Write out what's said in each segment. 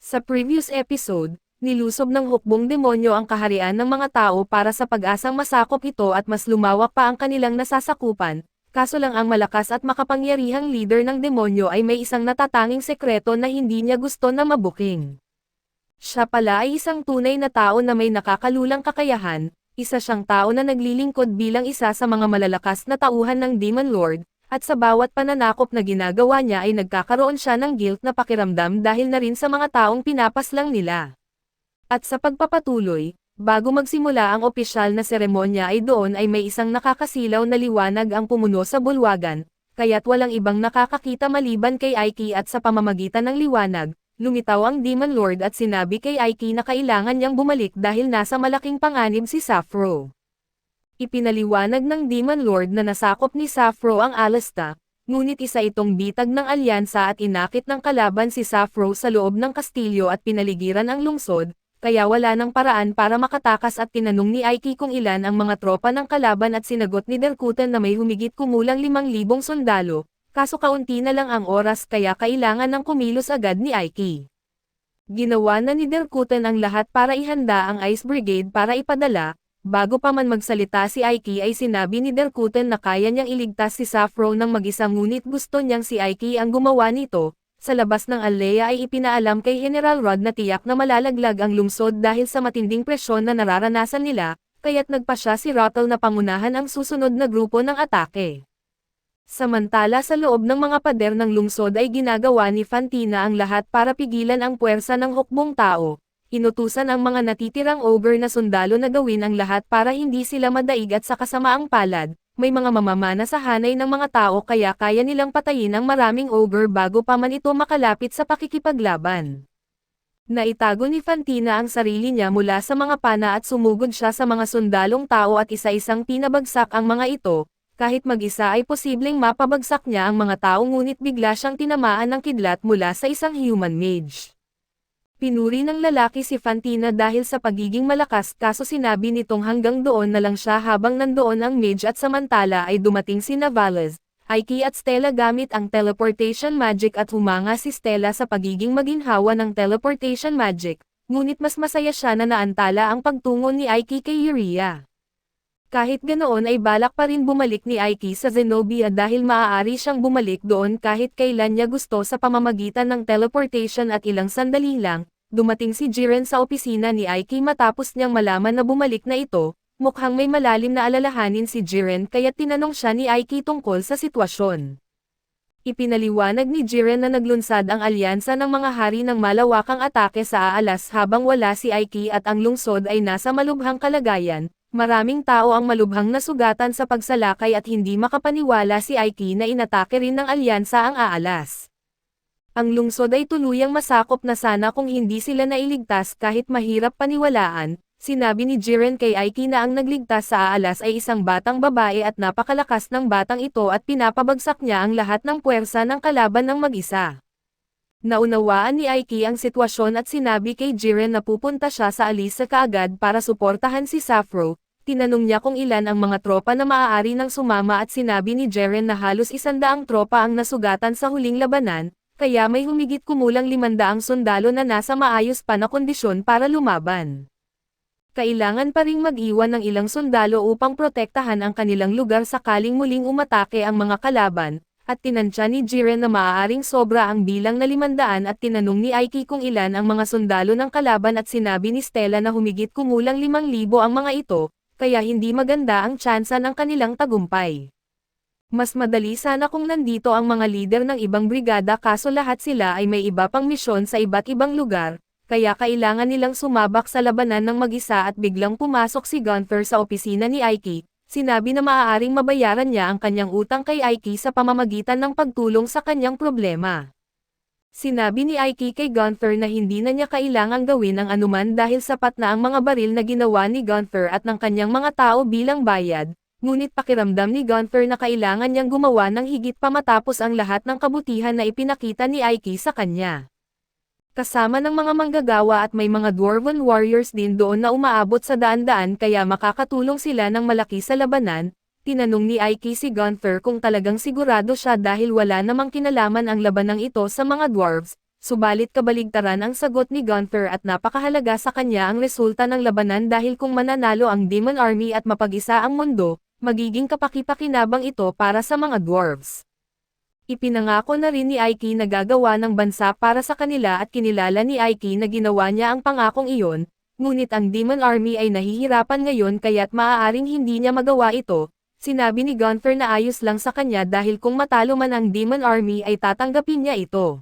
Sa previous episode, nilusob ng hukbong demonyo ang kaharian ng mga tao para sa pag-asang masakop ito at mas lumawak pa ang kanilang nasasakupan, kaso lang ang malakas at makapangyarihang leader ng demonyo ay may isang natatanging sekreto na hindi niya gusto na mabuking. Siya pala ay isang tunay na tao na may nakakalulang kakayahan, isa siyang tao na naglilingkod bilang isa sa mga malalakas na tauhan ng Demon Lord, at sa bawat pananakop na ginagawa niya ay nagkakaroon siya ng guilt na pakiramdam dahil na rin sa mga taong pinapaslang nila. At sa pagpapatuloy, bago magsimula ang opisyal na seremonya ay doon ay may isang nakakasilaw na liwanag ang pumuno sa bulwagan, kaya't walang ibang nakakakita maliban kay Aiki at sa pamamagitan ng liwanag, lumitaw ang Demon Lord at sinabi kay Aiki na kailangan niyang bumalik dahil nasa malaking panganib si Sappho. Ipinaliwanag ng Demon Lord na nasakop ni Sappho ang Alasta, ngunit isa itong bitag ng alyansa at inakit ng kalaban si Sappho sa loob ng kastilyo at pinaligiran ang lungsod, kaya wala nang paraan para makatakas at tinanong ni Aiki kung ilan ang mga tropa ng kalaban at sinagot ni Derkutan na may humigit kumulang 5,000 sundalo, kaso kaunti na lang ang oras kaya kailangan ng kumilos agad ni Aiki. Ginawa na ni Derkutan ang lahat para ihanda ang Ice Brigade para ipadala. Bago pa man magsalita si Aiki ay sinabi ni Derkutan na kaya niyang iligtas si Sappho ng mag-isa ngunit gusto niyang si Aiki ang gumawa nito. Sa labas ng alea ay ipinaalam kay General Rod na tiyak na malalaglag ang lungsod dahil sa matinding presyon na nararanasan nila, kaya't nagpa siya si Rattle na pangunahan ang susunod na grupo ng atake. Samantala sa loob ng mga pader ng lungsod ay ginagawa ni Fantina ang lahat para pigilan ang puwersa ng hukbong tao. Inutusan ang mga natitirang ogre na sundalo na gawin ang lahat para hindi sila madaig at sa kasamaang palad, may mga mamamana sa hanay ng mga tao kaya kaya nilang patayin ang maraming ogre bago pa man ito makalapit sa pakikipaglaban. Naitago ni Fantina ang sarili niya mula sa mga pana at sumugod siya sa mga sundalong tao at isa-isang pinabagsak ang mga ito, kahit mag-isa ay posibleng mapabagsak niya ang mga tao ngunit bigla siyang tinamaan ng kidlat mula sa isang human mage. Pinuri ng lalaki si Fantina dahil sa pagiging malakas kaso sinabi nitong hanggang doon na lang siya habang nandoon ang mage at samantala ay dumating si Navales, Aiki at Stella gamit ang teleportation magic at humanga si Stella sa pagiging maginhawa ng teleportation magic, ngunit mas masaya siya na naantala ang pagtungo ni Aiki kay Yuria. Kahit ganoon ay balak pa rin bumalik ni Aiki sa Zenobia dahil maaari siyang bumalik doon kahit kailan niya gusto sa pamamagitan ng teleportation at ilang sandali lang. Dumating si Jiren sa opisina ni Aiki matapos niyang malaman na bumalik na ito, mukhang may malalim na alalahanin si Jiren kaya tinanong siya ni Aiki tungkol sa sitwasyon. Ipinaliwanag ni Jiren na naglunsad ang alyansa ng mga hari ng malawakang atake sa Aalas habang wala si Aiki at ang lungsod ay nasa malubhang kalagayan, maraming tao ang malubhang nasugatan sa pagsalakay at hindi makapaniwala si Aiki na inatake rin ng alyansa ang Aalas. Ang lungsod ay tuluyang masakop na sana kung hindi sila nailigtas kahit mahirap paniwalaan, sinabi ni Jiren kay Aiki na ang nagligtas sa Aalas ay isang batang babae at napakalakas ng batang ito at pinapabagsak niya ang lahat ng puwersa ng kalaban ng mag-isa. Naunawaan ni Aiki ang sitwasyon at sinabi kay Jiren na pupunta siya sa Alisa kaagad para suportahan si Sappho. Tinanong niya kung ilan ang mga tropa na maaari nang sumama at sinabi ni Jiren na halos 100 tropa ang nasugatan sa huling labanan, kaya may humigit kumulang 500 sundalo na nasa maayos pa na kondisyon para lumaban. Kailangan pa ring mag-iwan ng ilang sundalo upang protektahan ang kanilang lugar sakaling muling umatake ang mga kalaban, at tinansya ni Jiren na maaaring sobra ang bilang na 500 at tinanong ni Aiki kung ilan ang mga sundalo ng kalaban at sinabi ni Stella na humigit kumulang 5,000 ang mga ito, kaya hindi maganda ang tsansa ng kanilang tagumpay. Mas madali sana kung nandito ang mga lider ng ibang brigada kaso lahat sila ay may iba pang misyon sa iba't ibang lugar, kaya kailangan nilang sumabak sa labanan ng mag-isa at biglang pumasok si Gunther sa opisina ni Aiki, sinabi na maaaring mabayaran niya ang kanyang utang kay Aiki sa pamamagitan ng pagtulong sa kanyang problema. Sinabi ni Aiki kay Gunther na hindi na niya kailangang gawin ang anuman dahil sapat na ang mga baril na ginawa ni Gunther at ng kanyang mga tao bilang bayad. Ngunit pakiramdam ni Gunther na kailangan niyang gumawa ng higit pa matapos ang lahat ng kabutihan na ipinakita ni Aiki sa kanya. Kasama ng mga manggagawa at may mga Dwarven warriors din doon na umaabot sa daan-daan kaya makakatulong sila ng malaki sa labanan, tinanong ni Aiki si Gunther kung talagang sigurado siya dahil wala namang kinalaman ang labanang ito sa mga dwarves, Subalit kabaligtaran ang sagot ni Gunther at napakahalaga sa kanya ang resulta ng labanan dahil kung mananalo ang Demon Army at mapag-isa ang mundo, magiging kapaki-pakinabang ito para sa mga dwarves. Ipinangako na rin ni Aiki na gagawa ng bansa para sa kanila at kinilala ni Aiki na ginawa niya ang pangakong iyon, ngunit ang Demon Army ay nahihirapan ngayon kaya't maaaring hindi niya magawa ito. Sinabi ni Gunther na ayos lang sa kanya dahil kung matalo man ang Demon Army ay tatanggapin niya ito.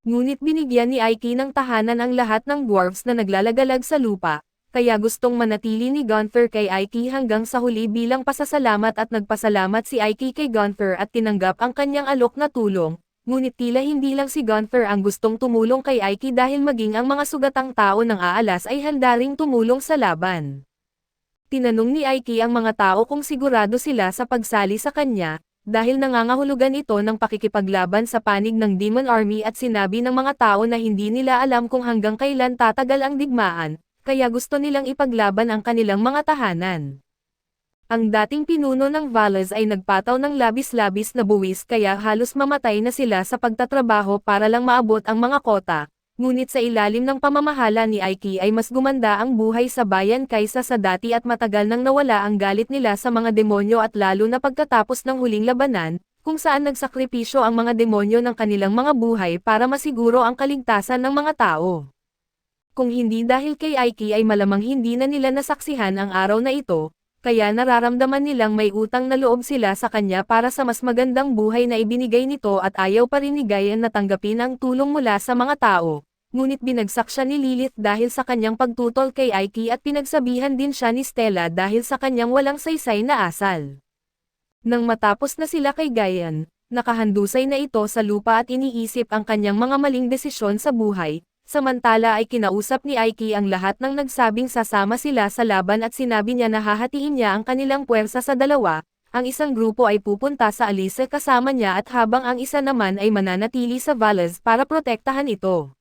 Ngunit binigyan ni Aiki ng tahanan ang lahat ng dwarves na naglalagalag sa lupa, kaya gustong manatili ni Gunther kay Aiki hanggang sa huli bilang pasasalamat at nagpasalamat si Aiki kay Gunther at tinanggap ang kanyang alok na tulong, ngunit tila hindi lang si Gunther ang gustong tumulong kay Aiki dahil maging ang mga sugatang tao ng aalas ay handa ring tumulong sa laban. Tinanong ni Aiki ang mga tao kung sigurado sila sa pagsali sa kanya, dahil nangangahulugan ito ng pakikipaglaban sa panig ng Demon Army at sinabi ng mga tao na hindi nila alam kung hanggang kailan tatagal ang digmaan, kaya gusto nilang ipaglaban ang kanilang mga tahanan. Ang dating pinuno ng Valas ay nagpataw ng labis-labis na buwis kaya halos mamatay na sila sa pagtatrabaho para lang maabot ang mga kota. Ngunit sa ilalim ng pamamahala ni Aiki ay mas gumanda ang buhay sa bayan kaysa sa dati at matagal nang nawala ang galit nila sa mga demonyo at lalo na pagkatapos ng huling labanan, kung saan nagsakripisyo ang mga demonyo ng kanilang mga buhay para masiguro ang kaligtasan ng mga tao. Kung hindi dahil kay Aiki ay malamang hindi na nila nasaksihan ang araw na ito, kaya nararamdaman nilang may utang na loob sila sa kanya para sa mas magandang buhay na ibinigay nito at ayaw pa rin ni Gayan na tanggapin ang tulong mula sa mga tao. Ngunit binagsak siya ni Lilith dahil sa kanyang pagtutol kay Aiki at pinagsabihan din siya ni Stella dahil sa kanyang walang saysay na asal. Nang matapos na sila kay Gayan, nakahandusay na ito sa lupa at iniisip ang kanyang mga maling desisyon sa buhay, samantala ay kinausap ni Aiki ang lahat ng nagsabing sasama sila sa laban at sinabi niya na hahatiin niya ang kanilang puwersa sa dalawa, ang isang grupo ay pupunta sa Alice kasama niya at habang ang isa naman ay mananatili sa Valas para protektahan ito.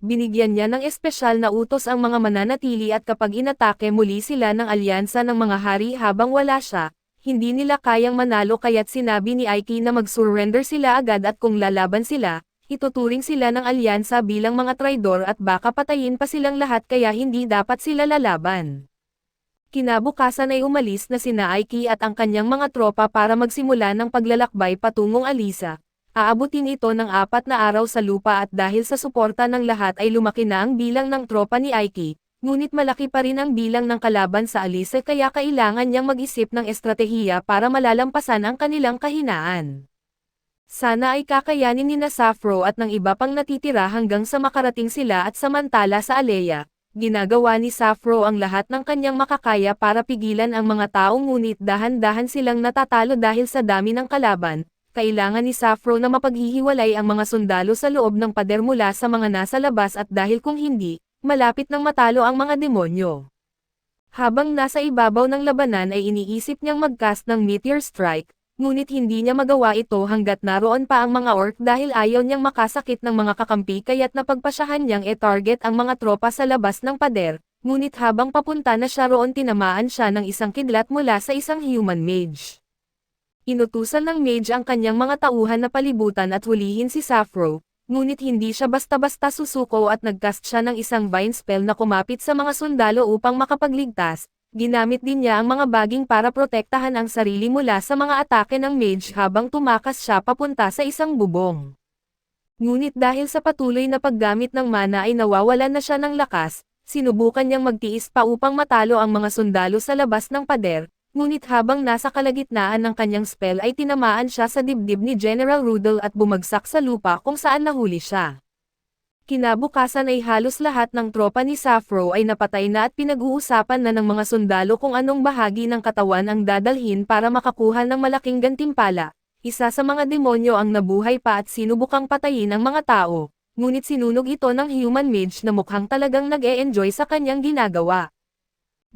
Binigyan niya ng espesyal na utos ang mga mananatili at kapag inatake muli sila ng alyansa ng mga hari habang wala siya, hindi nila kayang manalo kaya't sinabi ni Aiki na mag-surrender sila agad at kung lalaban sila, ituturing sila ng alyansa bilang mga traidor at baka patayin pa silang lahat kaya hindi dapat sila lalaban. Kinabukasan ay umalis na sina Aiki at ang kanyang mga tropa para magsimula ng paglalakbay patungong Alisa. Aabutin ito ng 4 na araw sa lupa at dahil sa suporta ng lahat ay lumaki na ang bilang ng tropa ni Aiki, ngunit malaki pa rin ang bilang ng kalaban sa Alice kaya kailangan niyang mag-isip ng estratehiya para malalampasan ang kanilang kahinaan. Sana ay kakayanin ni Sappho at ng iba pang natitira hanggang sa makarating sila at samantala sa Alea, ginagawa ni Sappho ang lahat ng kanyang makakaya para pigilan ang mga tao ngunit dahan-dahan silang natatalo dahil sa dami ng kalaban. Kailangan ni Sappho na mapaghihiwalay ang mga sundalo sa loob ng pader mula sa mga nasa labas at dahil kung hindi, malapit nang matalo ang mga demonyo. Habang nasa ibabaw ng labanan ay iniisip niyang mag-cast ng Meteor Strike, ngunit hindi niya magawa ito hanggat naroon pa ang mga orc dahil ayaw niyang makasakit ng mga kakampi kaya't napagpasyahan niyang e-target ang mga tropa sa labas ng pader, ngunit habang papunta na siya roon tinamaan siya ng isang kidlat mula sa isang human mage. Inutusan ng mage ang kanyang mga tauhan na palibutan at hulihin si Sappho, ngunit hindi siya basta-basta susuko at nagcast siya ng isang vine spell na kumapit sa mga sundalo upang makapagligtas. Ginamit din niya ang mga baging para protektahan ang sarili mula sa mga atake ng mage habang tumakas siya papunta sa isang bubong. Ngunit dahil sa patuloy na paggamit ng mana ay nawawalan na siya ng lakas, sinubukan niyang magtiis pa upang matalo ang mga sundalo sa labas ng pader. Ngunit habang nasa kalagitnaan ng kanyang spell ay tinamaan siya sa dibdib ni General Rudel at bumagsak sa lupa kung saan nahuli siya. Kinabukasan ay halos lahat ng tropa ni Sappho ay napatay na at pinag-uusapan na ng mga sundalo kung anong bahagi ng katawan ang dadalhin para makakuha ng malaking gantimpala. Isa sa mga demonyo ang nabuhay pa at sinubukang patayin ang mga tao, ngunit sinunog ito ng human mage na mukhang talagang nag-e-enjoy sa kanyang ginagawa.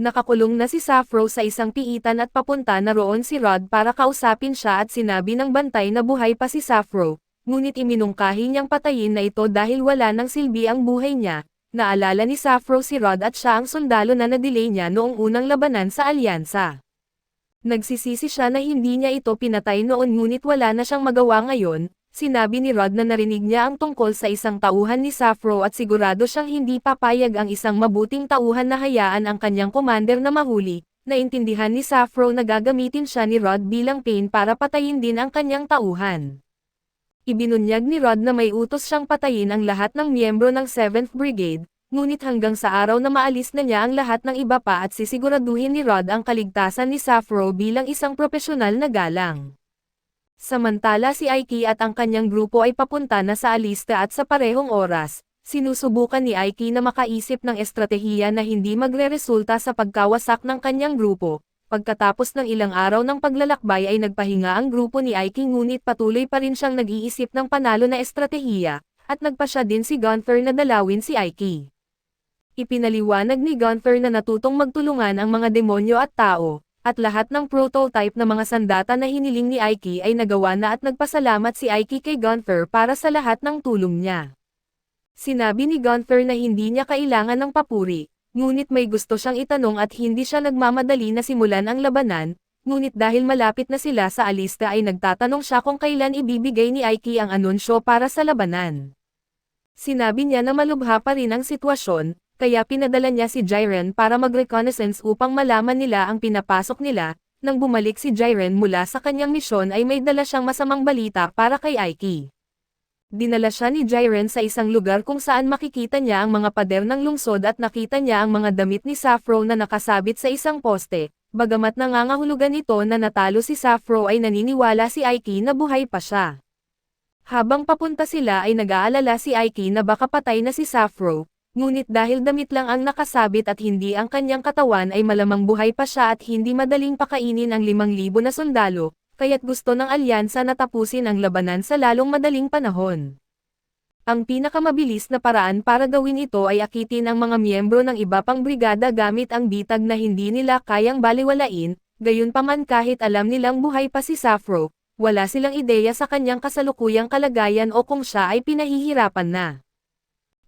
Nakakulong na si Sappho sa isang piitan at papunta na roon si Rod para kausapin siya at sinabi ng bantay na buhay pa si Sappho, ngunit iminungkahi niyang patayin na ito dahil wala nang silbi ang buhay niya. Naalala ni Sappho si Rod at siya ang sundalo na na-delay niya noong unang labanan sa alyansa. Nagsisisi siya na hindi niya ito pinatay noon ngunit wala na siyang magawa ngayon, sinabi ni Rod na narinig niya ang tungkol sa isang tauhan ni Sappho at sigurado siyang hindi papayag ang isang mabuting tauhan na hayaan ang kanyang commander na mahuli. Naintindihan ni Sappho na gagamitin siya ni Rod bilang pain para patayin din ang kanyang tauhan. Ibinunyag ni Rod na may utos siyang patayin ang lahat ng miyembro ng 7th Brigade, ngunit hanggang sa araw na maalis na niya ang lahat ng iba pa at sisiguraduhin ni Rod ang kaligtasan ni Sappho bilang isang propesyonal na galang. Samantala si Aiki at ang kanyang grupo ay papunta na sa Alista at sa parehong oras, sinusubukan ni Aiki na makaisip ng estratehiya na hindi magreresulta sa pagkawasak ng kanyang grupo. Pagkatapos ng ilang araw ng paglalakbay ay nagpahinga ang grupo ni Aiki ngunit patuloy pa rin siyang nag-iisip ng panalo na estratehiya, at nagpasya din si Gunther na dalawin si Aiki. Ipinaliwanag ni Gunther na natutong magtulungan ang mga demonyo at tao, at lahat ng prototype na mga sandata na hiniling ni Aiki ay nagawa na at nagpasalamat si Aiki kay Gunther para sa lahat ng tulong niya. Sinabi ni Gunther na hindi niya kailangan ng papuri, ngunit may gusto siyang itanong at hindi siya nagmamadali na simulan ang labanan, ngunit dahil malapit na sila sa Alista ay nagtatanong siya kung kailan ibibigay ni Aiki ang anunsyo para sa labanan. Sinabi niya na malubha pa rin ang sitwasyon, kaya pinadala niya si Jiren para mag-reconnaissance upang malaman nila ang pinapasok nila. Nang bumalik si Jiren mula sa kanyang misyon ay may dala siyang masamang balita para kay Aiki. Dinala siya ni Jiren sa isang lugar kung saan makikita niya ang mga pader ng lungsod at nakita niya ang mga damit ni Sappho na nakasabit sa isang poste. Bagamat nangangahulugan ito na natalo si Sappho ay naniniwala si Aiki na buhay pa siya. Habang papunta sila ay nag-aalala si Aiki na baka patay na si Sappho. Ngunit dahil damit lang ang nakasabit at hindi ang kanyang katawan ay malamang buhay pa siya at hindi madaling pakainin ang 5,000 na sundalo, kaya't gusto ng alyansa na tapusin ang labanan sa lalong madaling panahon. Ang pinakamabilis na paraan para gawin ito ay akitin ang mga miyembro ng iba pang brigada gamit ang bitag na hindi nila kayang baliwalain, gayunpaman kahit alam nilang buhay pa si Sappho, wala silang ideya sa kanyang kasalukuyang kalagayan o kung siya ay pinahihirapan na.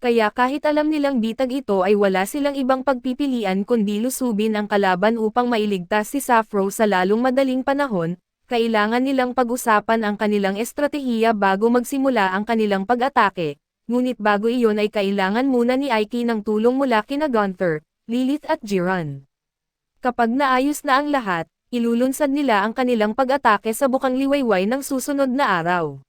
Kaya kahit alam nilang bitag ito ay wala silang ibang pagpipilian kundi lusubin ang kalaban upang mailigtas si Sappho sa lalong madaling panahon, kailangan nilang pag-usapan ang kanilang estratehiya bago magsimula ang kanilang pag-atake, ngunit bago iyon ay kailangan muna ni Aiki ng tulong mula kina Gunther, Lilith at Jiren. Kapag naayos na ang lahat, ilulunsad nila ang kanilang pag-atake sa bukang liwayway ng susunod na araw.